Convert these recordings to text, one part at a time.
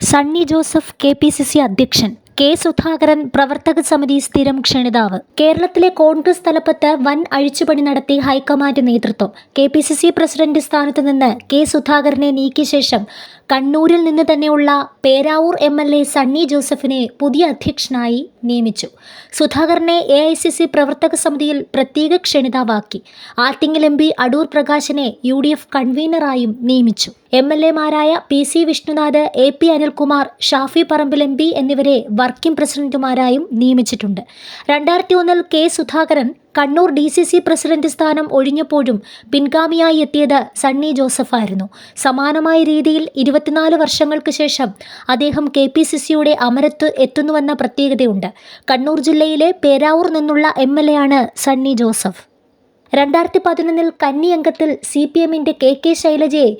Sunny Joseph KPCC അധ്യക്ഷൻ, K Sudhakaran പ്രവർത്തക സമിതി സ്ഥിരം ക്ഷണിതാവ്. കേരളത്തിലെ കോൺഗ്രസ് തലപ്പത്ത് വൻ അഴിച്ചുപണി നടത്തി ഹൈക്കമാൻഡ് നേതൃത്വം. KPCC പ്രസിഡന്റ് സ്ഥാനത്ത് നിന്ന് കെ സുധാകരനെ നീക്കിയ ശേഷം കണ്ണൂരിൽ നിന്ന് തന്നെയുള്ള പേരാവൂർ MLA സണ്ണി ജോസഫിനെ പുതിയ അധ്യക്ഷനായി നിയമിച്ചു. സുധാകരനെ AICC പ്രവർത്തക സമിതിയിൽ പ്രത്യേക ക്ഷണിതാവാക്കി. ആറ്റിങ്ങൽ MP അടൂർ പ്രകാശിനെ UDF കൺവീനറായും നിയമിച്ചു. MLA മാരായ PC Vishnunath, AP Anilkumar, Shafi Parambil MP എന്നിവരെ വർക്കിംഗ് പ്രസിഡന്റുമാരായും നിയമിച്ചിട്ടുണ്ട്. 2001 K Sudhakaran Kannur DCC president സ്ഥാനം ഒഴിഞ്ഞപ്പോഴും പിൻഗാമിയായി എത്തിയത് സണ്ണി ജോസഫായിരുന്നു. സമാനമായ രീതിയിൽ 24 വർഷങ്ങൾക്ക് ശേഷം അദ്ദേഹം KPCCയുടെ അമരത്ത് എത്തുന്നുവെന്ന പ്രത്യേകതയുണ്ട്. കണ്ണൂർ ജില്ലയിലെ പേരാവൂർ നിന്നുള്ള MLA ആണ് സണ്ണി ജോസഫ്. 2011 കന്നി അംഗത്തിൽ CPMന്റെ KK ശൈലജയെ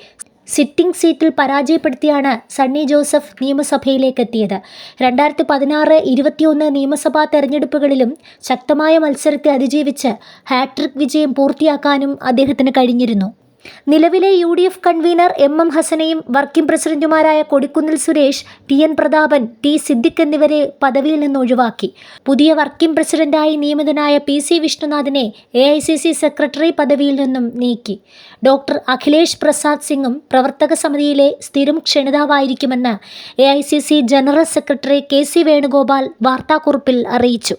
സിറ്റിംഗ് സീറ്റിൽ പരാജയപ്പെടുത്തിയാണ് സണ്ണി ജോസഫ് നിയമസഭയിലേക്ക് എത്തിയത്. 2016-21 നിയമസഭാ തെരഞ്ഞെടുപ്പുകളിലും ശക്തമായ മത്സരത്തെ അതിജീവിച്ച് ഹാട്രിക് വിജയം പൂർത്തിയാക്കാനും അദ്ദേഹത്തിന് കഴിഞ്ഞിരുന്നു. നിലവിലെ UDF കൺവീനർ MM ഹസനെയും വർക്കിംഗ് പ്രസിഡന്റുമാരായ കൊടിക്കുന്നിൽ സുരേഷ്, TN പ്രതാപൻ, T സിദ്ദിഖ് എന്നിവരെ പദവിയിൽ നിന്ന് ഒഴിവാക്കി. പുതിയ വർക്കിംഗ് പ്രസിഡന്റായി നിയമിതനായ PC വിഷ്ണുനാഥിനെ AICC സെക്രട്ടറി പദവിയിൽ നിന്നും നീക്കി. ഡോക്ടർ അഖിലേഷ് പ്രസാദ് സിംഗും പ്രവർത്തക സമിതിയിലെ സ്ഥിരം ക്ഷണിതാവായിരിക്കുമെന്ന് AICC general secretary KC Venugopal വാർത്താക്കുറിപ്പിൽ അറിയിച്ചു.